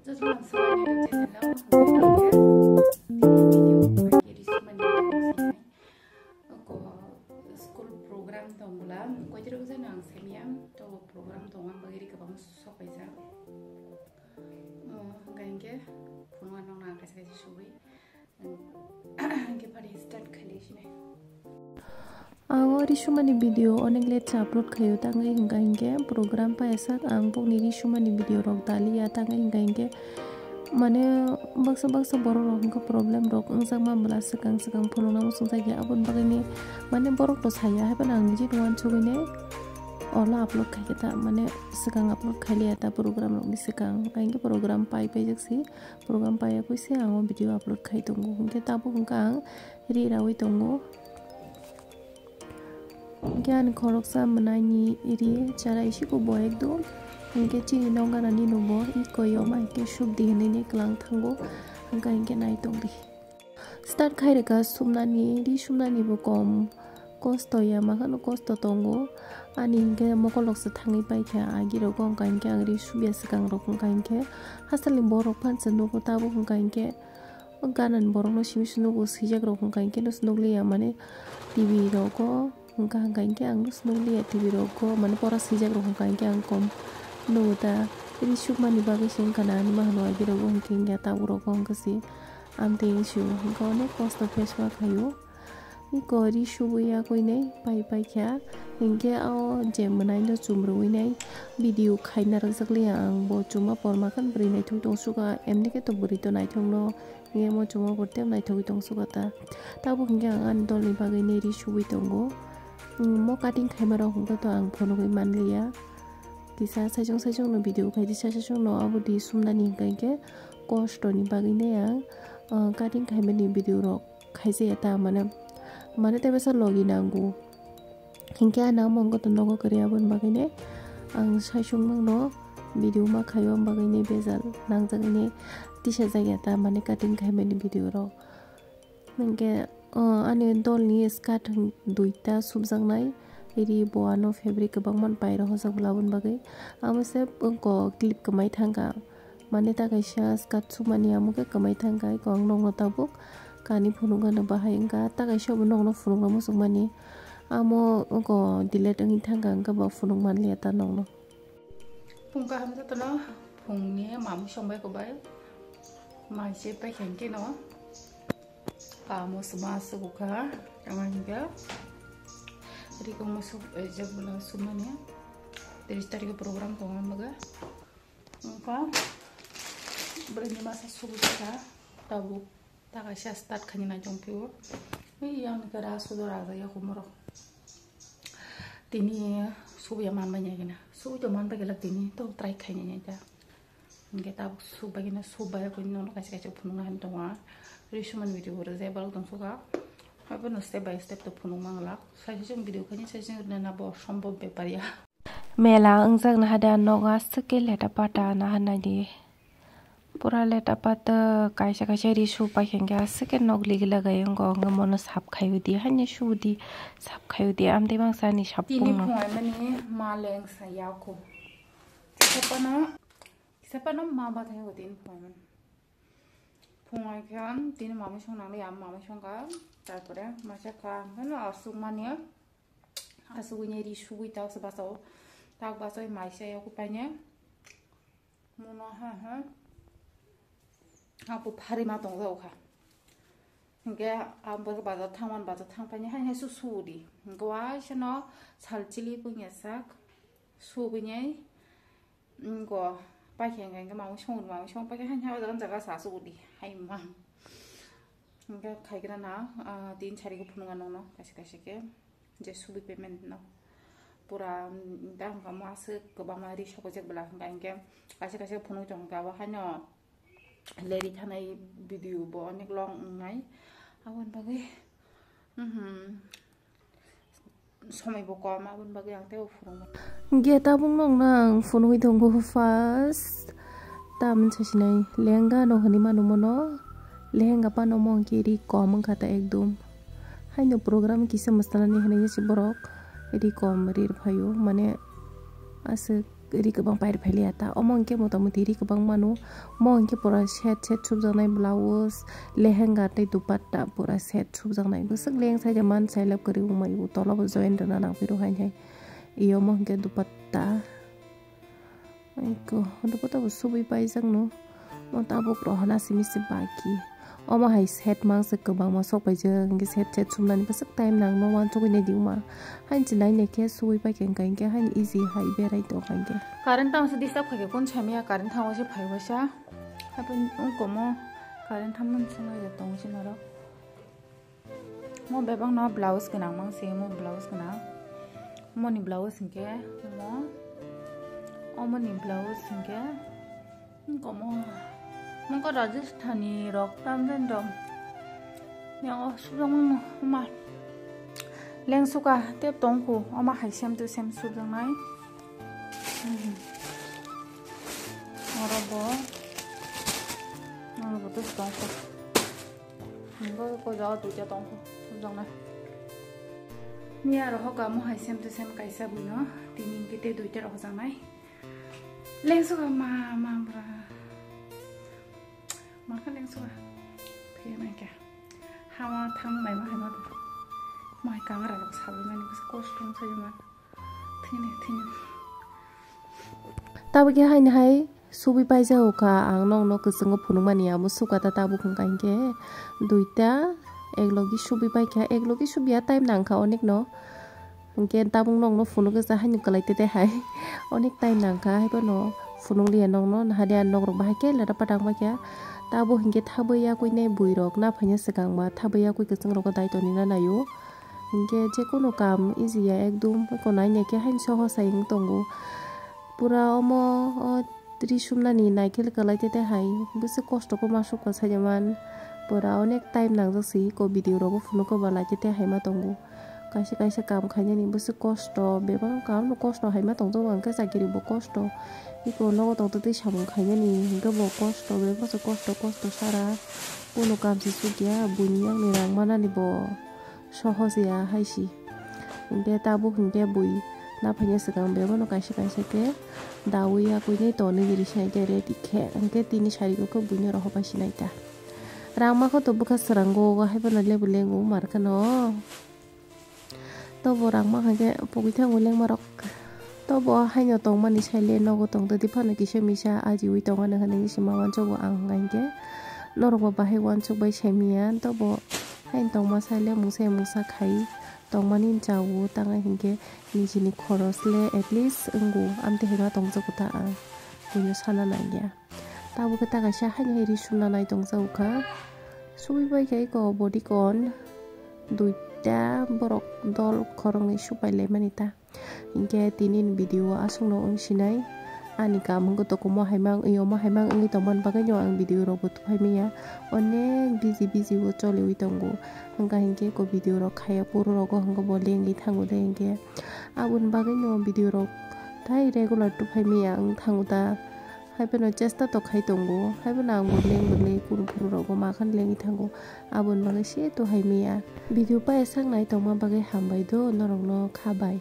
School program dongla ko jero nang semiam to program dongan bagiri ke bang sokai ja gainge phunwan nang na kaise kaise shubi ke pari start khali shine ang risumani video onek let upload khayo tangai gainge program pa esak ang pok ni risumani video rok dali ya tangai gainge mane baksa borok rok ko problem rok ungsang ma bla sekang phunung nam sung jaya abon bagini mane borok to saya ha ban ang ji duan chugine ola upload khai ta mane sekang upload khali ta program rok ni sekang ainge program pai jaksi program pai ko se ang video upload khai tongo hungke tabu hungkang ri rawi tongo gian khorok sa manani iri chara isi ko boek do hingke chi nonga nani nubo I koyo mai ke shub di ne klang thango hangka hingke nai tongri start khaire ka sumnani bo kom kosto ya makano kosto tongo ani hingke mokolok sa thangi pai kha agi ro gong ka hingke angri subya sakang ro hangka hingke hasalim borok phan chanu ko tabu hangka hingke ganan borok no simi sunu ko sijak ro hangka hingke no snugli ya mane tv ro ko hangka hingke ang snugli ya tv ro ko mane pora sijak ro hangka hingke ang kom nuta ri shukmani bagi sing kana ni mahno agi ro hangke ya tabu ro hangka si amte shu hangka ne kosto peswa khayo ko ri shubuya koine pai kya hingke ao jemanai no chumrui nai video khaina rakjakli ang bo chuma porma kan bri nai thung tong suga emni ke to buri to nai thong no nge mo chuma portem nai thogi tong suga ta tabu hingke ang an dol ni bagi ne ri shubui tongo mo cutting khaima ro hungka to ang phono goi manliya kisa sajong no video khaidi sajong no abudi sumnani hingke kosto ni bagi ne ang cutting khaima ni video ro khaise ta mana te besa login anggu hingke ana mongo to nogo kariya bon bagine ang saisung mang no video ma khayo bagine bezal nang jagine tisha jagya ta mane cutting khaime ni video ro hingke ani dol ni skirt duita subjang nai iri boano fabric bang man pai ro hojak labon bagai amase ko clip kamai thanga mane ta kaisa skirt sumani amuke kamai thanga ko ang nong tabuk kani phununga na bahayengka ta kaisa bo nong no phununga musuk mani amo ko delete ang thanga ka ba phunung man le ta nong no phungka hamja to no phungni mamu songbai ko bai mai se pai khenke no ka mo suma su ka amanga ri ko mo su jabla sumani 30 tarik program ko maga ka berani masa subuka tabu taga sha start khani jongpiwo yang negara sudora ga ya kumoro tini subu ya man banya gina subu to man bagela tini to try khani nya ja nge ta subu bagina subu ya ko no kasi phunung han tonga risuman video ro je bal dong suga habe no step by step to phunung mangla sajong video khani sajong na bo সম্ভব beparia mela angjak na hada noga skill heta pata na hanai di pura leta pata kaisa ri shu pa khenga second nogli gila gayong go ngamono sap khayu di hanya shu di sap khayu di amde bang sani sap pung no mani maleng sa yakho sepana ma ba thai go tin phone phungai khan tin mami song nang ya mami song ka tarpore masha kha no asuk mani asu ni ri shu ta sa baso tak baso mai se yakho panya mono ha aku pari ma tong zau kha hingke ambo baza thangman baza thangpani han he su sudi gwa shano chalchili punya sak subinye ngo pa khenga nga ma chong pa han ha dan jaga sa sudi hai ma hingke khaigra na tin chari ko phununga no kasi ke je subi payment no pura dang ka ma se ko ba ma ri shoko jek bla hingke kasi phunu jong ga wa hano leri thanai video bo onek long ngai abon bagai somai bo kom abon bagai ang teo phurung geta bung nong nang phone hui dong go fast tam chasinai lenga no hani manu mono lehenga pa no mong kiri kom khata ekdum haino program kisa mastana ni hanai si borok edi kom rir phayo mane ase ri kebang pair pheli ata omong ke motamuti ri kebang manu mong ke pura set subjangnai blouse lehenga tei dupatta pura set subjangnai busuk leng sai jaman sai lap kari umai u tolo bo join dana nang piru hai iyo mong ke dupatta aiko dupatta bu subi pai jangno mo tabuk rohana simi si baki oma hai set mang se kebang ma sok pai jeng ke set sumnani busuk time nang no wan chogine diuma hain chinai ne ke subi pai ke kai ke hain easy hai berai to kai ke current tam se disturb khage kon chamia current tham se phai wasa hapen komo current tham mun sunga je tong sin ro mo bebang no blouse kenang mang se mo blouse kenang mo ni blouse ke mo ni blouse ke komo 뭔가 라지스탄이 럭담된다. 야, 수정 엄마. 랭수가 떼동고 엄마 하이샘도 샘 수정나이. 여러분 수정고. 이거 저 두자 동고 수정나. 미야로 허가 뭐 하이샘도 샘 가이사 부요. 디닝 기대 두이테로 허장나이. 랭수가 마마브라. makan yang suka pilih mereka hawa tamu mai makan apa mai kamar ada sahabat mana bisa kosong saja mah tini tabu ke hai subi pai jauh ka ang nong no kesengo punung mania musuh kata tabu kengkain ke duita eklogi subi pai ke eklogi subi ya time nang ka onik no mungkin tabung nong no punung ke sahaja nyukalai tete hai onik time nang ka hai no punung lian nong no hadiah nong rok bahaya lada padang bahaya tabo hingke thabaya koi nei buirok na phanya sekang ma thabaya koi kesang rok dai toni na nayo hingke je kono kam easy ya ekdum ko nai ne ke hain soho saing tongo pura omo trisumna ni naikel kalai tete hai bese kosto ko masuk ko sajaman pura onek time nang jasi ko video ro phunu ko balai tete hai ma tongo kaisa kam khanya ni bese kosto bebang kam no kosto hai ma tongjo ang ka sakiri bo kosto iko no to te samung khanya ni hingga bo kosto be bo kosto sara kono kam si sugia bunyang ni rang mana ni bo sohos ya haisi hingga tabu hingga bui na phanya sekang be bo no kaisa ke dawi ya koi ni to ni ri sai ke re dikhe angke tini sari ko bunya ro hopa sinaita rama ko to buka sarango ga hai bana le bulengu mar kano to bo rama hage pogitha nguleng marok to bo haino tong mani saile nogo tong de diphana kise misa aji ui tong ana hane sima wan chogo ang gainge norok ba hai wan chog bai semian to bo hain tong ma saile musa khai tong mani jawu tanga hinge nijini khorosle at least ungu amte hega tong joguta a kunyo sana nangya tabu kata ga sha hain ri sunna nai tong jauka subi bai kai ko body con duita borok dol khorong ni supai le manita hingke tinin video asung no sinai ani kam ko to komo haimang iyo ma haimang ngi tomon bagai no ang video ro but phaimiya onek busy wo chole ui tongo hangka hingke ko video ro khaya puro ro go hangko bolengi thangu de hingke abun bagai no video ro thai regular tu phaimiya ang thangu da haibeno chesta to khai tongo haibena ang boleng puro ro go makhan lengi thangu abun bagai se to haimiya video pa sang nai tongma bagai hambai do norong no khabai